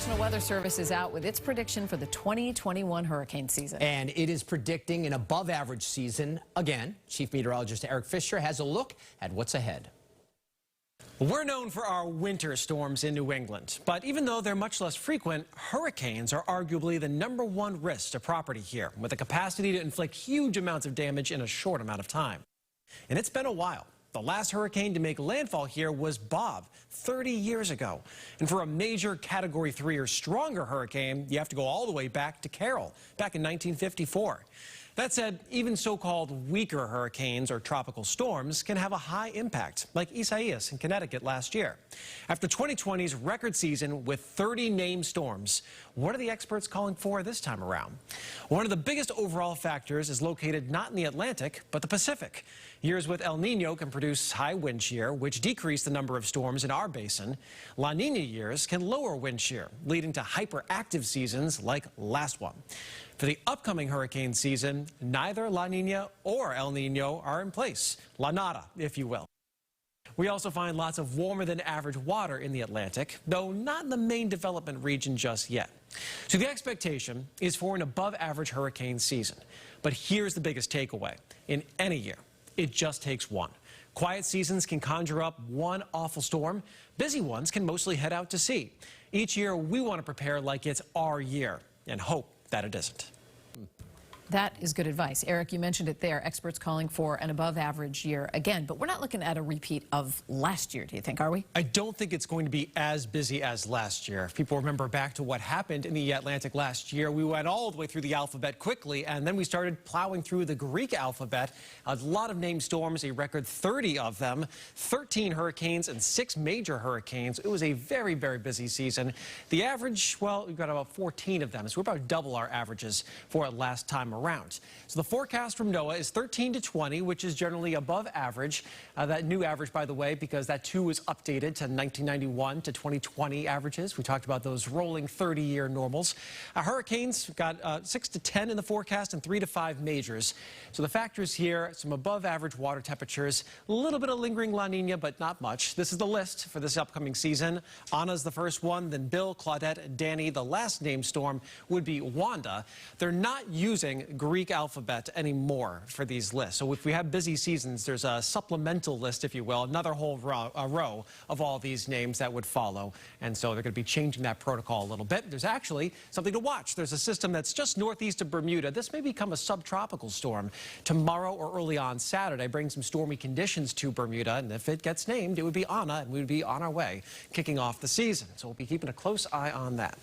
National Weather Service is out with its prediction for the 2021 hurricane season. And it is predicting an above-average season again. Chief Meteorologist Eric Fisher has a look at what's ahead. We're known for our winter storms in New England, but even though they're much less frequent, hurricanes are arguably the #1 risk to property here, with the capacity to inflict huge amounts of damage in a short amount of time. And it's been a while. The last hurricane to make landfall here was Bob 30 years ago. And for a major Category 3 or stronger hurricane, you have to go all the way back to Carol, back in 1954. That said, even so-called weaker hurricanes or tropical storms can have a high impact, like Isaias in Connecticut last year. After 2020's record season with 30 named storms, what are the experts calling for this time around? One of the biggest overall factors is located not in the Atlantic, but the Pacific. Years with El Nino can produce high wind shear, which decrease the number of storms in our basin. La Nina years can lower wind shear, leading to hyperactive seasons like last one. For the upcoming hurricane season, neither La Nina or El Nino are in place. La Nada, if you will. We also find lots of warmer than average water in the Atlantic, though not in the main development region just yet. So the expectation is for an above average hurricane season. But here's the biggest takeaway. In any year, it just takes one. Quiet seasons can conjure up one awful storm. Busy ones can mostly head out to sea. Each year, we want to prepare like it's our year and hope that it isn't. That is good advice. Eric, you mentioned it there. Experts calling for an above-average year again, but we're not looking at a repeat of last year, do you think, are we? I don't think it's going to be as busy as last year. If people remember back to what happened in the Atlantic last year, we went all the way through the alphabet quickly, and then we started plowing through the Greek alphabet. A lot of named storms, a record 30 of them, 13 hurricanes and 6 major hurricanes. It was a very, very busy season. The average, well, we've got about 14 of them, so we're about double our averages for it last time around. So the forecast from NOAA is 13 to 20, which is generally above average. That new average, by the way, because that too was updated to 1991 to 2020 averages. We talked about those rolling 30-year normals. Hurricanes got 6 to 10 in the forecast and 3 to 5 majors. So the factors here, some above average water temperatures, a little bit of lingering La Nina, but not much. This is the list for this upcoming season. Anna's the first one, then Bill, Claudette, Danny. The last named storm would be Wanda. They're not using Greek alphabet anymore for these lists. So if we have busy seasons, there's a supplemental list, if you will, another whole row of all these names that would follow. And so they're going to be changing that protocol a little bit. There's actually something to watch. There's a system that's just northeast of Bermuda. This may become a subtropical storm tomorrow or early on Saturday, bring some stormy conditions to Bermuda. And if it gets named, it would be Anna, and we would be on our way kicking off the season. So we'll be keeping a close eye on that.